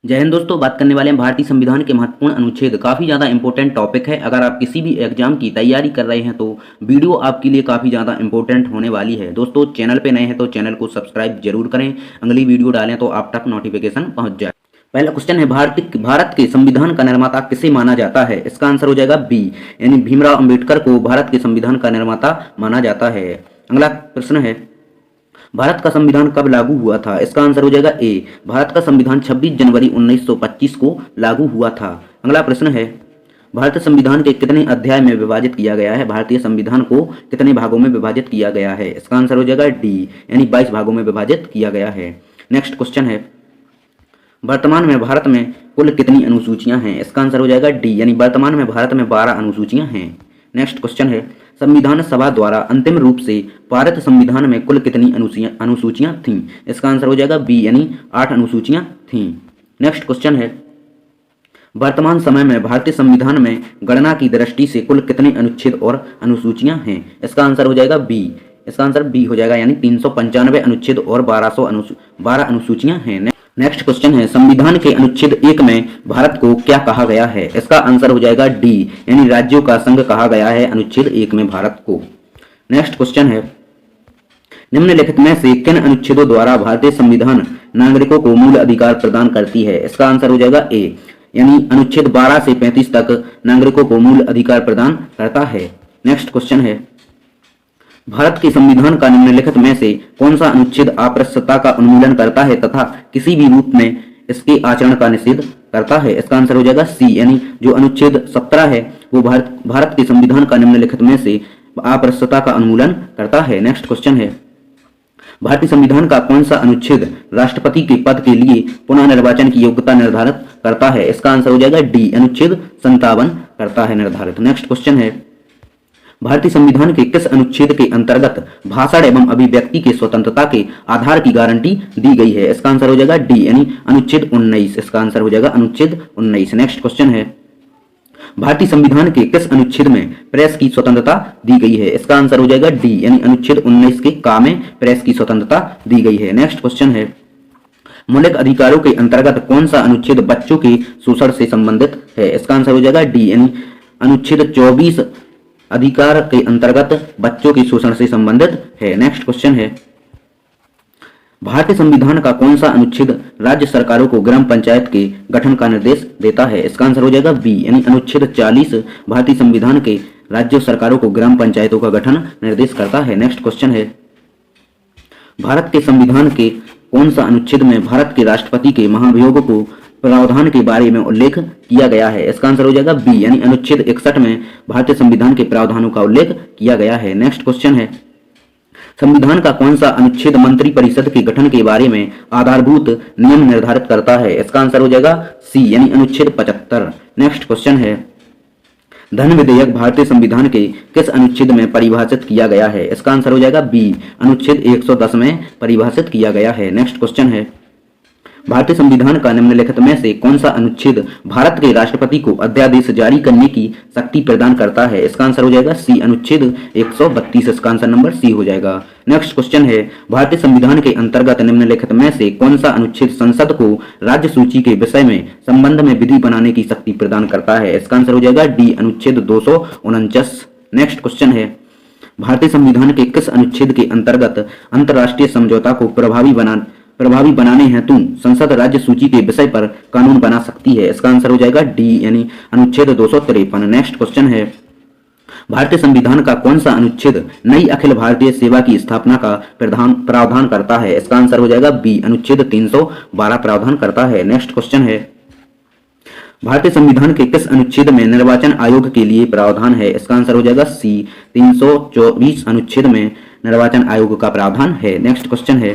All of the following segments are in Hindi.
जय हिंद दोस्तों, बात करने वाले हैं भारतीय संविधान के महत्वपूर्ण अनुच्छेद। काफ़ी ज़्यादा इंपॉर्टेंट टॉपिक है। अगर आप किसी भी एग्जाम की तैयारी कर रहे हैं तो वीडियो आपके लिए काफ़ी ज़्यादा इंपॉर्टेंट होने वाली है। दोस्तों, चैनल पे नए हैं तो चैनल को सब्सक्राइब जरूर करें, अगली वीडियो डालें तो आप तक नोटिफिकेशन पहुंच जाए। पहला क्वेश्चन है, भारत के संविधान का निर्माता किसे माना जाता है? इसका आंसर हो जाएगा बी, यानी भीमराव अम्बेडकर को भारत के संविधान का निर्माता माना जाता है। अगला प्रश्न है, भारत का संविधान कब लागू हुआ था? इसका आंसर हो जाएगा ए, भारत का संविधान 26 जनवरी 1925 को लागू हुआ था। अगला प्रश्न है, भारतीय संविधान के कितने अध्याय में विभाजित किया गया है? भारतीय संविधान को कितने भागों में विभाजित किया गया है? इसका आंसर हो जाएगा डी, यानी 22 भागों में विभाजित किया गया है। नेक्स्ट क्वेश्चन है, वर्तमान में भारत में कुल कितनी अनुसूचियां हैं? इसका आंसर हो जाएगा डी, यानी वर्तमान में भारत में 12 अनुसूचियां हैं। नेक्स्ट क्वेश्चन है, संविधान सभा द्वारा अंतिम रूप से पारित संविधान में कुल कितनी अनुसूचियां थीं? इसका आंसर हो जाएगा बी, यानी 8 अनुसूचियां थीं। नेक्स्ट क्वेश्चन है, वर्तमान समय में भारतीय संविधान में गणना की दृष्टि से कुल कितने अनुच्छेद और अनुसूचियां हैं? इसका आंसर हो जाएगा बी, इसका आंसर बी हो जाएगा, यानी 395 अनुच्छेद और 12 अनुसूचियां हैं। नेक्स्ट क्वेश्चन है, संविधान के अनुच्छेद 1 में भारत को क्या कहा गया है? इसका आंसर हो जाएगा डी, यानी राज्यों का संघ कहा गया है अनुच्छेद 1 में भारत को। नेक्स्ट क्वेश्चन है, निम्नलिखित में से किन अनुच्छेदों द्वारा भारतीय संविधान नागरिकों को मूल अधिकार प्रदान करती है? इसका आंसर हो जाएगा ए, यानी अनुच्छेद 12 से 35 तक नागरिकों को मूल अधिकार प्रदान करता है। नेक्स्ट क्वेश्चन है, भारत के संविधान का निम्नलिखित में से कौन सा अनुच्छेद अस्पृश्यता का उन्मूलन करता है तथा किसी भी रूप में इसके आचरण का निषेध करता है? इसका आंसर हो जाएगा सी, यानी जो अनुच्छेद 17 है वो भारत के संविधान का निम्नलिखित में से अस्पृश्यता का उन्मूलन करता है। नेक्स्ट क्वेश्चन है, भारतीय संविधान का कौन सा अनुच्छेद राष्ट्रपति के पद के लिए पुनः निर्वाचन की योग्यता निर्धारित करता है? इसका आंसर हो जाएगा डी, अनुच्छेद 57 करता है निर्धारित। नेक्स्ट क्वेश्चन है, भारतीय संविधान के किस अनुच्छेद के अंतर्गत भाषण एवं अभिव्यक्ति के स्वतंत्रता के आधार की गारंटी दी गई है? इसका आंसर हो जाएगा डी, यानी अनुच्छेद 19। इसका आंसर हो जाएगा अनुच्छेद 19। नेक्स्ट क्वेश्चन है, भारतीय संविधान के किस अनुच्छेद में प्रेस की स्वतंत्रता दी गई है? इसका आंसर हो जाएगा डी, यानी अनुच्छेद 19 के का में प्रेस की स्वतंत्रता दी गई है। नेक्स्ट क्वेश्चन है, मौलिक अधिकारों के अंतर्गत कौन सा अनुच्छेद बच्चों के शोषण से संबंधित है? इसका आंसर हो जाएगा डी, यानी अनुच्छेद 24 अधिकार के अंतर्गत बच्चों के शोषण से संबंधित है। नेक्स्ट क्वेश्चन है, भारतीय संविधान का कौन सा अनुच्छेद राज्य सरकारों को ग्राम पंचायत के गठन का निर्देश देता है? इसका आंसर हो जाएगा बी, यानी अनुच्छेद 40 भारतीय संविधान के राज्य सरकारों को ग्राम पंचायतों का गठन निर्देश करता है। नेक्स्ट क्वेश्चन है, भारत के संविधान के कौन सा अनुच्छेद में भारत के राष्ट्रपति के महाभियोग को प्रावधान के बारे में उल्लेख किया गया है? इसका आंसर हो जाएगा बी, यानी अनुच्छेद 61 में भारतीय संविधान के प्रावधानों का उल्लेख किया गया है। नेक्स्ट क्वेश्चन है, संविधान का कौन सा अनुच्छेद मंत्री परिषद के गठन के बारे में आधारभूत नियम निर्धारित करता है? इसका आंसर हो जाएगा सी, यानी अनुच्छेद 75। नेक्स्ट क्वेश्चन है, धन विधेयक भारतीय संविधान के किस अनुच्छेद में परिभाषित किया गया है? इसका आंसर हो जाएगा बी, अनुच्छेद 110 में परिभाषित किया गया है। नेक्स्ट क्वेश्चन है, भारतीय संविधान का निम्नलिखित में से कौन सा अनुच्छेद भारत के राष्ट्रपति को अध्यादेश जारी करने की शक्ति प्रदान करता है? इसका आंसर हो जाएगा सी, अनुच्छेद 132। इसका आंसर नंबर सी हो जाएगा। नेक्स्ट क्वेश्चन है, भारतीय संविधान के अंतर्गत निम्नलिखित में से कौन सा अनुच्छेद संसद को राज्य सूची के विषय में संबंध में विधि बनाने की शक्ति प्रदान करता है? इसका आंसर हो जाएगा डी, अनुच्छेद 249। नेक्स्ट क्वेश्चन है, भारतीय संविधान के किस अनुच्छेद के अंतर्गत अंतर्राष्ट्रीय समझौता को प्रभावी बनाने हेतु संसद राज्य सूची के विषय पर कानून बना सकती है? इसका आंसर हो जाएगा डी, यानी अनुच्छेद 253। नेक्स्ट क्वेश्चन है, भारतीय संविधान का कौन सा अनुच्छेद नई अखिल भारतीय सेवा की स्थापना का प्रावधान करता है? इसका आंसर हो जाएगा बी, अनुच्छेद 312 प्रावधान करता है। नेक्स्ट क्वेश्चन है, भारतीय संविधान के किस अनुच्छेद में निर्वाचन आयोग के लिए प्रावधान है? इसका आंसर हो जाएगा सी, 324 अनुच्छेद में निर्वाचन आयोग का प्रावधान है। नेक्स्ट क्वेश्चन है,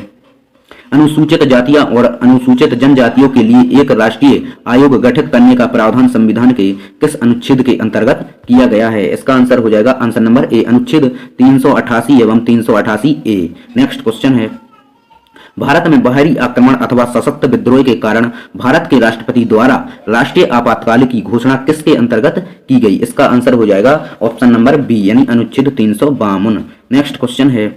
अनुसूचित जातियां और अनुसूचित जनजातियों के लिए एक राष्ट्रीय आयोग गठित करने का प्रावधान संविधान के किस अनुच्छेद के अंतर्गत किया गया है? इसका आंसर हो जाएगा आंसर नंबर ए, अनुच्छेद 388 एवं 388 ए। नेक्स्ट क्वेश्चन है, भारत में बाहरी आक्रमण अथवा सशक्त विद्रोह के कारण भारत के राष्ट्रपति द्वारा राष्ट्रीय आपातकाल की घोषणा किसके अंतर्गत की गई? इसका आंसर हो जाएगा ऑप्शन नंबर बी, यानी अनुच्छेद 352। नेक्स्ट क्वेश्चन है,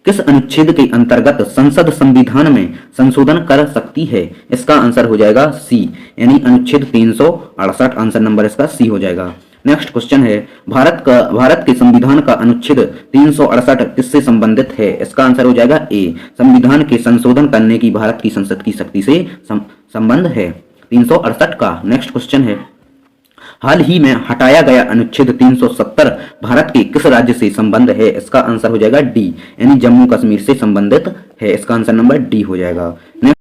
किस अनुच्छेद के अंतर्गत संसद संविधान में संशोधन कर सकती है? इसका आंसर हो जाएगा सी, यानी अनुच्छेद 368। आंसर नंबर इसका सी हो जाएगा। नेक्स्ट क्वेश्चन है, भारत के संविधान का अनुच्छेद 368 किससे संबंधित है? इसका आंसर हो जाएगा ए, संविधान के संशोधन करने की भारत की संसद की शक्ति से संबंध है 368 का। नेक्स्ट क्वेश्चन है, हाल ही में हटाया गया अनुच्छेद 370 भारत के किस राज्य से संबंध है? इसका आंसर हो जाएगा डी, यानी जम्मू कश्मीर से संबंधित है। इसका आंसर नंबर डी हो जाएगा। नेक्स्ट